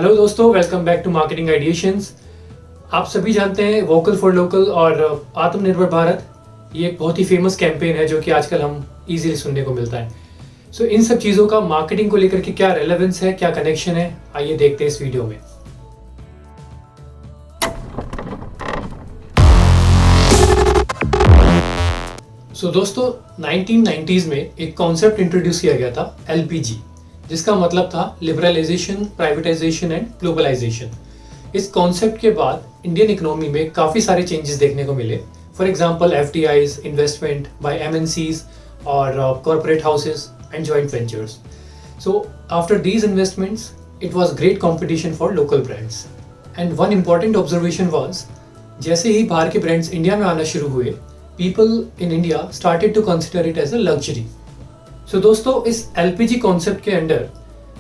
Hello दोस्तों, welcome back to marketing आइडिएशंस। आप सभी जानते हैं वोकल फॉर लोकल और आत्मनिर्भर भारत ये एक बहुत ही फेमस कैंपेन है जो कि आजकल हम इजीली सुनने को मिलता है। सो इन सब चीज़ों का मार्केटिंग को लेकर के क्या रेलेवेंस है, क्या कनेक्शन है, आइए देखते हैं इस वीडियो में। दोस्तों 1990s में एक कॉन्सेप्ट इंट्रोड्यूस किया गया था LPG, जिसका मतलब था लिबरलाइजेशन, प्राइवेटाइजेशन एंड ग्लोबलाइजेशन। इस कॉन्सेप्ट के बाद इंडियन इकोनॉमी में काफ़ी सारे चेंजेस देखने को मिले। For example FDIs, investment by MNCs और corporate houses and joint ventures. So after these investments it was great competition for local brands and one important observation was जैसे ही बाहर के ब्रांड्स इंडिया में आना शुरू हुए, people in India started to consider it as a luxury. दोस्तों इस LPG concept के अंडर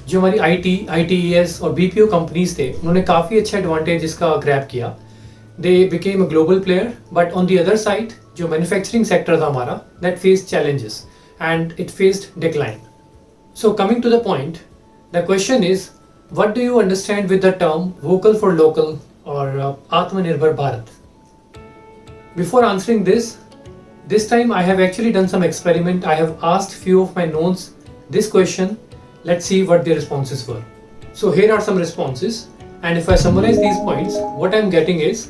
जो हमारी ITES और BPO कंपनीज थे, उन्होंने काफ़ी अच्छा एडवांटेज इसका ग्रैब किया। They became a global player, but on the other side जो मैन्युफैक्चरिंग सेक्टर था हमारा, that faced challenges and it faced decline. So coming to the point, the question is what do you understand with the term vocal for local और Atmanirbhar Bharat? Before answering this time I have actually done some experiment. I have asked few of my knowns this question. Let's see what their responses were. So here are some responses, and if I summarize these points, what I'm getting is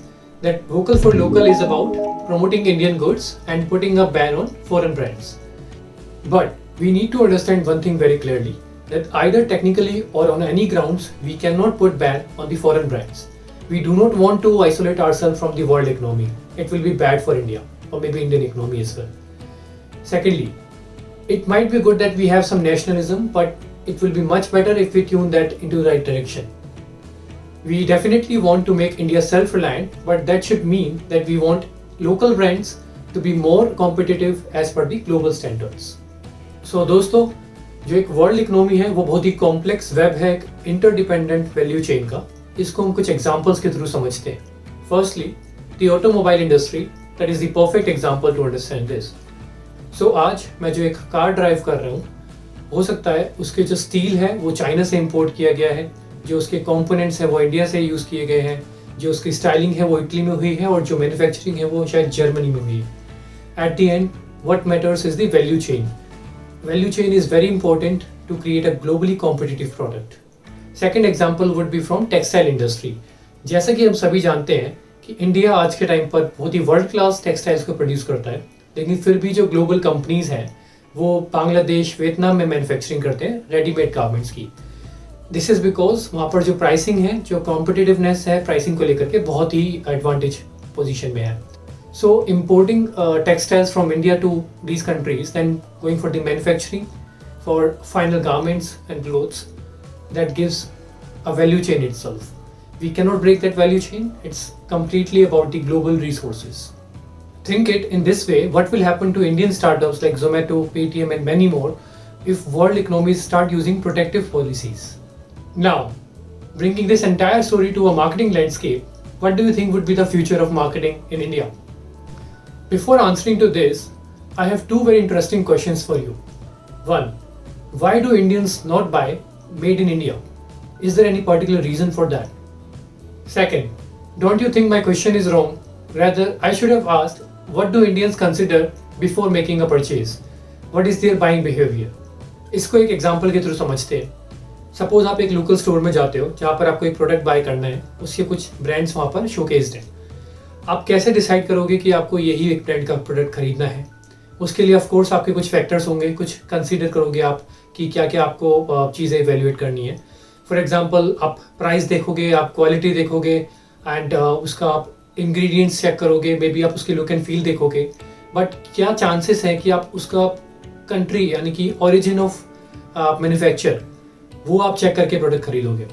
that vocal for local is about promoting Indian goods and putting a ban on foreign brands. But we need to understand one thing very clearly, that either technically or on any grounds we cannot put ban on the foreign brands. We do not want to isolate ourselves from the world economy. It will be bad for India, or maybe Indian economy as well. Secondly, it might be good that we have some nationalism, but it will be much better if we tune that into the right direction. We definitely want to make India self-reliant, but that should mean that we want local brands to be more competitive as per the global standards. So दोस्तों, जो एक world economy है वो बहुत ही complex web है, एक interdependent value chain का। इसको हम कुछ एग्जांपल्स के थ्रू समझते हैं। Firstly, the automobile industry, that is the perfect example to understand this. So आज मैं जो एक कार ड्राइव कर रहा हूँ, हो सकता है उसके जो स्टील है वो चाइना से इंपोर्ट किया गया है, जो उसके कंपोनेंट्स हैं वो इंडिया से यूज़ किए गए हैं, जो उसकी स्टाइलिंग है वो इटली में हुई है और जो मैन्युफैक्चरिंग है वो शायद जर्मनी में हुई है। At the end what matters is the value chain. Value chain is very important to create a globally competitive product. Second example would be from textile industry. जैसा कि हम सभी जानते हैं कि इंडिया आज के टाइम पर बहुत ही वर्ल्ड क्लास टेक्सटाइल्स को प्रोड्यूस करता है, लेकिन फिर भी जो ग्लोबल कंपनीज हैं वो बांग्लादेश, वियतनाम में मैन्युफैक्चरिंग करते हैं रेडीमेड गारमेंट्स की। दिस इज़ बिकॉज वहाँ पर जो प्राइसिंग है, जो कॉम्पिटिटिवनेस है प्राइसिंग को लेकर के, बहुत ही एडवांटेज पोजीशन में है। So importing textiles from India to these countries, then going for the manufacturing for final garments and clothes, that gives a value chain itself. We cannot break that value chain. It's completely about the global resources. Think it in this way, what will happen to Indian startups like Zomato, Paytm and many more if world economies start using protective policies? Now, bringing this entire story to a marketing landscape, what do you think would be the future of marketing in India? Before answering to this, I have two very interesting questions for you. One, why do Indians not buy made in India? Is there any particular reason for that? Second, don't you think my question is wrong? Rather, I should have asked, what do Indians consider before making a purchase? What is their buying behavior? इसको एक example के through समझते हैं। Suppose आप एक local store में जाते हो जहाँ पर आपको एक प्रोडक्ट बाय करना है, उसके कुछ ब्रांड्स वहाँ पर शोकेस्ड हैं। आप कैसे डिसाइड करोगे कि आपको यही एक ब्रांड का प्रोडक्ट खरीदना है? उसके लिए ऑफकोर्स आपके कुछ फैक्टर्स होंगे, कुछ कंसीडर करोगे आप कि क्या क्या आपको चीज़ें इवेल्युएट करनी है। फॉर एग्जाम्पल, आप प्राइस देखोगे, आप क्वालिटी देखोगे एंड उसका आप इंग्रेडिएंट्स चेक करोगे, मे बी आप उसकी लुक एंड फील देखोगे, बट क्या चांसेस हैं कि आप उसका कंट्री यानी कि ओरिजिन ऑफ मैन्युफैक्चर वो आप चेक करके प्रोडक्ट खरीदोगे?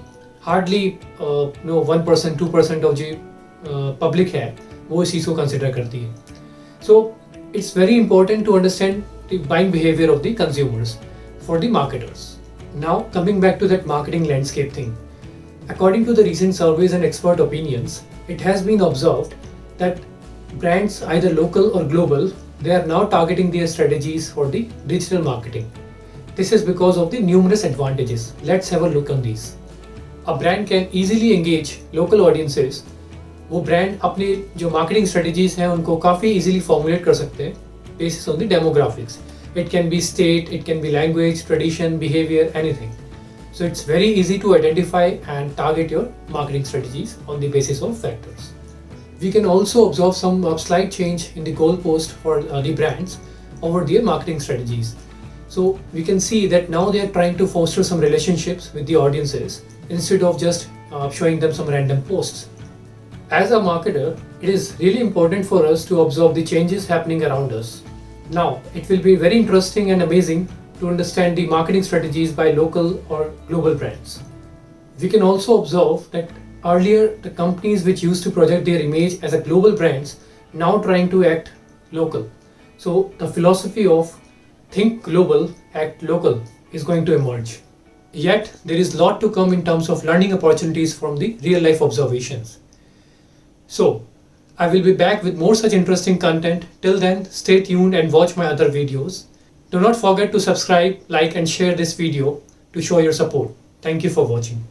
हार्डली 1%, 2% ऑफ जो पब्लिक है वो इस चीज़ को कंसिडर करती है। So it's very important to understand the buying behaviour of the consumers for the marketers. Now coming back to that marketing landscape thing, according to the recent surveys and expert opinions, it has been observed that brands either local or global, they are now targeting their strategies for the digital marketing. This is because of the numerous advantages. Let's have a look on these. a brand can easily engage local audiences. वो brand अपने जो marketing strategies हैं उनको काफ़ी easily formulate कर सकते हैं basis on the demographics. It can be state, it can be language, tradition, behavior, anything. So it's very easy to identify and target your marketing strategies on the basis of factors. We can also observe some slight change in the goalpost for the brands over their marketing strategies. So we can see that now they are trying to foster some relationships with the audiences instead of just showing them some random posts. As a marketer, it is really important for us to observe the changes happening around us. Now, it will be very interesting and amazing to understand the marketing strategies by local or global brands. We can also observe that earlier the companies which used to project their image as a global brands now trying to act local. So the philosophy of think global, act local is going to emerge. Yet there is a lot to come in terms of learning opportunities from the real life observations. So I will be back with more such interesting content. Till then, stay tuned and watch my other videos. Do not forget to subscribe, like and share this video to show your support. Thank you for watching.